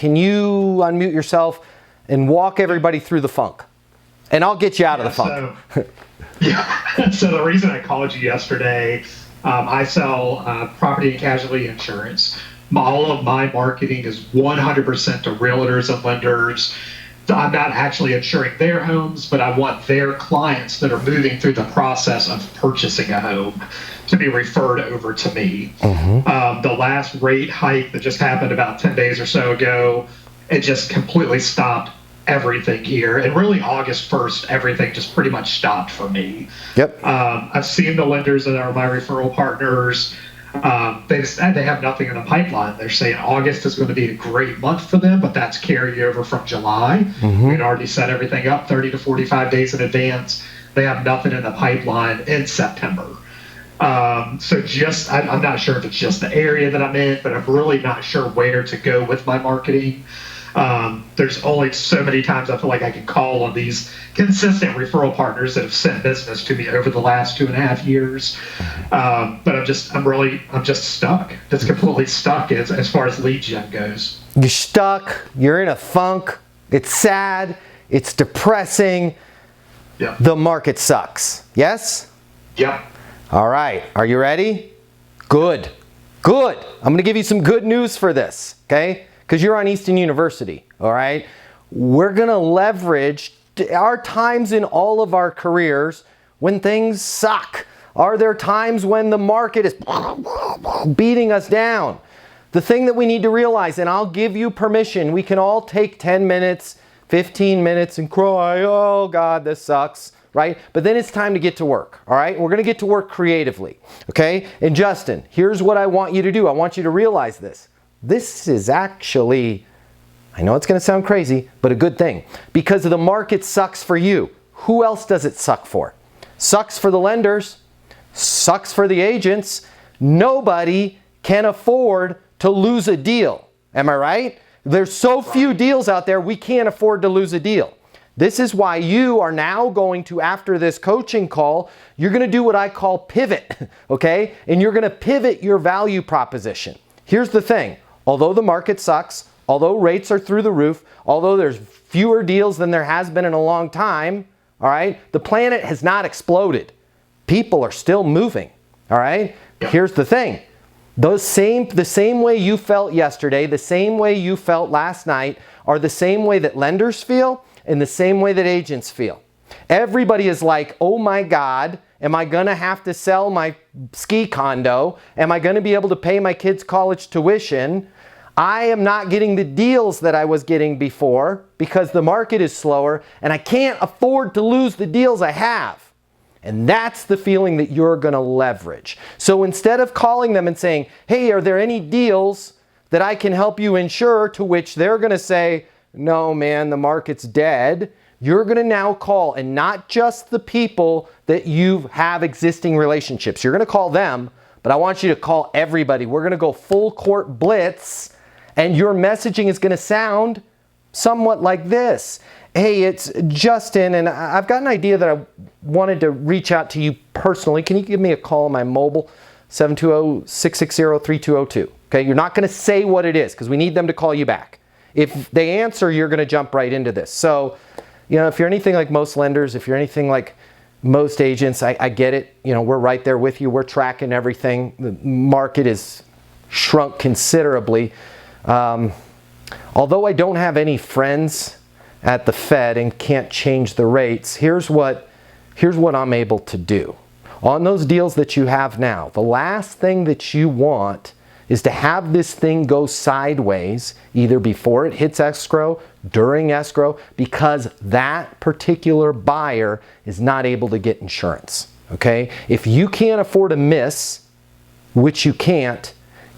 can you unmute yourself and walk everybody through the funk? And I'll get you out of the funk. So the reason I called you yesterday, I sell property and casualty insurance. All of my marketing is 100% to realtors and lenders. I'm not actually insuring their homes, but I want their clients that are moving through the process of purchasing a home to be referred over to me. The last rate hike that just happened about 10 days or so ago, it just completely stopped everything here. And really August 1st, everything just pretty much stopped for me. I've seen the lenders that are my referral partners. They have nothing in the pipeline. They're saying August is going to be a great month for them, but that's carryover from July. We'd already set everything up 30 to 45 days in advance. They have nothing in the pipeline in September. So I'm not sure if it's just the area that I'm in, but I'm really not sure where to go with my marketing. There's only so many times I feel like I can call on these consistent referral partners that have sent business to me over the last 2.5 years. But I'm just stuck. Just completely stuck as far as lead gen goes. You're stuck. You're in a funk. It's sad. It's depressing. Yeah. The market sucks. Yes? Yep. All right. Are you ready? Good. Good. I'm going to give you some good news for this, okay? Because you're on Easton University, all right? We're going to leverage our times in all of our careers when things suck. Are there times when the market is beating us down? The thing that we need to realize, and I'll give you permission, we can all take 10 minutes, 15 minutes and cry, oh God, this sucks, right? But then it's time to get to work, all right? We're going to get to work creatively, okay? And Justin, here's what I want you to do. I want you to realize this. This is actually, I know it's going to sound crazy, but a good thing. Because the market sucks for you. Who else does it suck for? Sucks for the lenders. Sucks for the agents. Nobody can afford to lose a deal. Am I right? There's so few deals out there, we can't afford to lose a deal. This is why you are now going to, after this coaching call, you're going to do what I call pivot, okay? And you're going to pivot your value proposition. Here's the thing. Although the market sucks, although rates are through the roof, although there's fewer deals than there has been in a long time, all right, the planet has not exploded. People are still moving, all right? Here's the thing. The same way you felt yesterday, the same way you felt last night, are the same way that lenders feel and the same way that agents feel. Everybody is like, oh my God, am I going to have to sell my ski condo? Am I going to be able to pay my kids' college tuition? I am not getting the deals that I was getting before because the market is slower and I can't afford to lose the deals I have. And that's the feeling that you're going to leverage. So instead of calling them and saying, hey, are there any deals that I can help you insure, to which they're going to say, no, man, the market's dead. You're going to now call, and not just the people that you have existing relationships. You're going to call them, but I want you to call everybody. We're going to go full court blitz, and your messaging is going to sound somewhat like this. Hey, it's Justin, and I've got an idea that I wanted to reach out to you personally. Can you give me a call on my mobile, 720-660-3202? Okay, you're not going to say what it is because we need them to call you back. If they answer, you're going to jump right into this. So, you know, if you're anything like most lenders, if you're anything like most agents, I get it. You know, we're right there with you. We're tracking everything. The market is shrunk considerably. Although I don't have any friends at the Fed and can't change the rates, here's what I'm able to do. On those deals that you have now, the last thing that you want is to have this thing go sideways, either before it hits escrow, during escrow, because that particular buyer is not able to get insurance, okay? If you can't afford a miss, which you can't,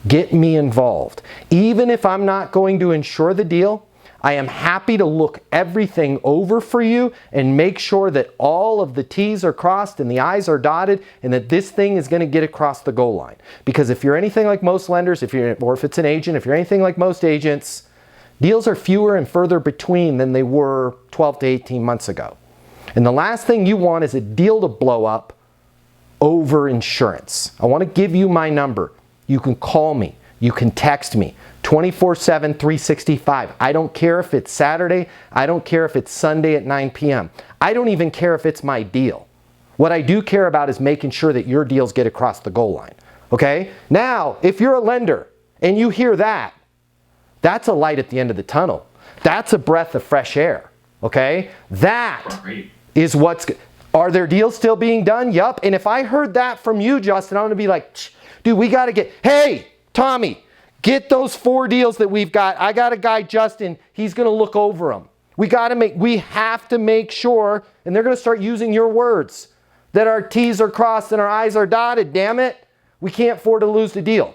get me involved. Even if I'm not going to insure the deal, I am happy to look everything over for you and make sure that all of the T's are crossed and the I's are dotted and that this thing is going to get across the goal line. Because if you're anything like most lenders, or if it's an agent, if you're anything like most agents, deals are fewer and further between than they were 12 to 18 months ago. And the last thing you want is a deal to blow up over insurance. I want to give you my number. You can call me. You can text me. 24/7, 365. I don't care if it's Saturday. I don't care if it's Sunday at 9 p.m. I don't even care if it's my deal. What I do care about is making sure that your deals get across the goal line. Okay? Now, if you're a lender and you hear that, that's a light at the end of the tunnel. That's a breath of fresh air. Okay? That is what's... Are there deals still being done? Yup. And if I heard that from you, Justin, I'm going to be like, dude, we got to get... Hey, Tommy, get those 4 deals that we've got. I got a guy, Justin. He's going to look over them. We have to make sure, and they're going to start using your words, that our T's are crossed and our I's are dotted. Damn it. We can't afford to lose the deal.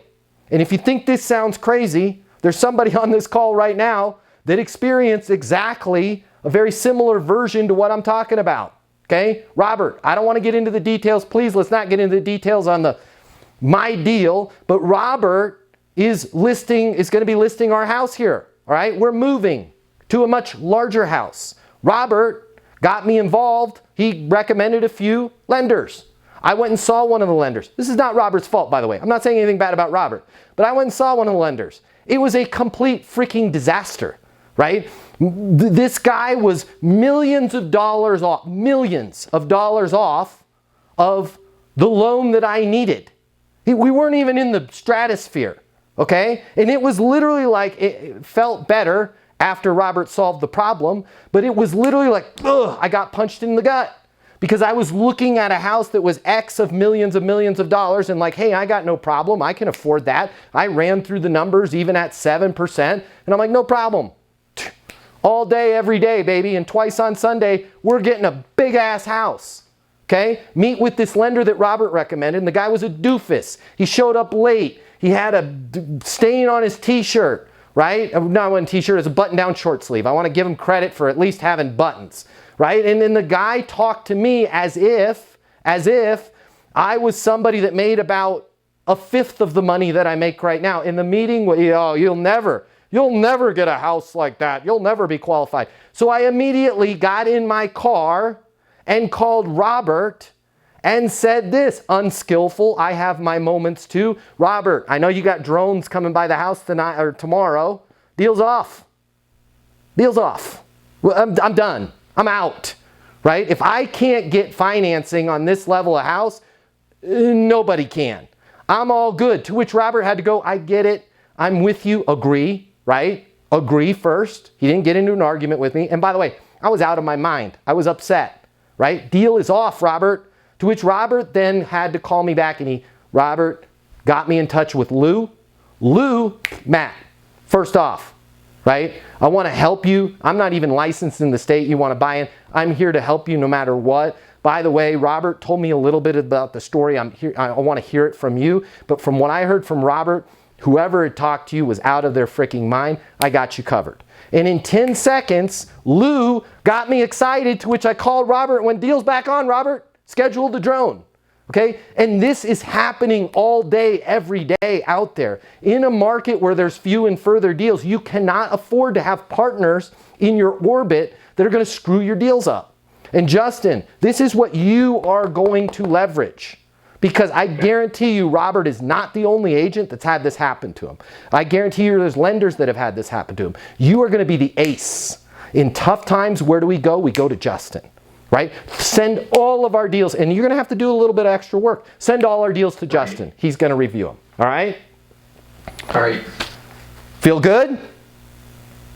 And if you think this sounds crazy, there's somebody on this call right now that experienced exactly a very similar version to what I'm talking about. Okay? Robert, I don't want to get into the details. Please, let's not get into the details on my deal. But Robert is going to be listing our house here. All right? We're moving to a much larger house. Robert got me involved. He recommended a few lenders. I went and saw one of the lenders. This is not Robert's fault, by the way. I'm not saying anything bad about Robert. But I went and saw one of the lenders. It was a complete freaking disaster, right? This guy was millions of dollars off of the loan that I needed. We weren't even in the stratosphere, okay? And it was literally like, it felt better after Robert solved the problem, but it was literally like, ugh, I got punched in the gut. Because I was looking at a house that was X of millions of dollars and like, hey, I got no problem. I can afford that. I ran through the numbers even at 7%. And I'm like, no problem. All day, every day, baby. And twice on Sunday, we're getting a big ass house. Okay? Meet with this lender that Robert recommended. And the guy was a doofus. He showed up late. He had a stain on his t-shirt, right? Not one t-shirt, it's a button-down short sleeve. I want to give him credit for at least having buttons. Right? And then the guy talked to me as if I was somebody that made about 1/5 of the money that I make right now. In the meeting, oh, you'll never get a house like that. You'll never be qualified. So I immediately got in my car and called Robert and said this, unskillful, I have my moments too. Robert, I know you got drones coming by the house tonight or tomorrow. Deal's off. Deal's off. Well, I'm done. I'm out, right? If I can't get financing on this level of house, nobody can. I'm all good. To which Robert had to go, I get it. I'm with you. Agree, right? Agree first. He didn't get into an argument with me. And by the way, I was out of my mind. I was upset, right? Deal is off, Robert. To which Robert then had to call me back and Robert got me in touch with Lou. Matt, first off, right? I want to help you. I'm not even licensed in the state you want to buy in. I'm here to help you no matter what. By the way, Robert told me a little bit about the story. I want to hear it from you. But from what I heard from Robert, whoever had talked to you was out of their freaking mind. I got you covered. And in 10 seconds, Lou got me excited, to which I called Robert. When deal's back on, Robert, schedule the drone. Okay? And this is happening all day, every day out there. In a market where there's few and further deals, you cannot afford to have partners in your orbit that are going to screw your deals up. And Justin, this is what you are going to leverage. Because I guarantee you, Robert is not the only agent that's had this happen to him. I guarantee you there's lenders that have had this happen to him. You are going to be the ace. In tough times, where do we go? We go to Justin. Right? Send all of our deals, and you're going to have to do a little bit of extra work. Send all our deals to Justin. He's going to review them. All right? All right. Feel good?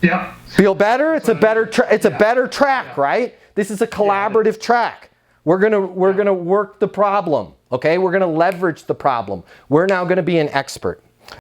Yeah. Feel better? It's a better track, right? This is a collaborative track. We're going to work the problem, okay? We're going to leverage the problem. We're now going to be an expert.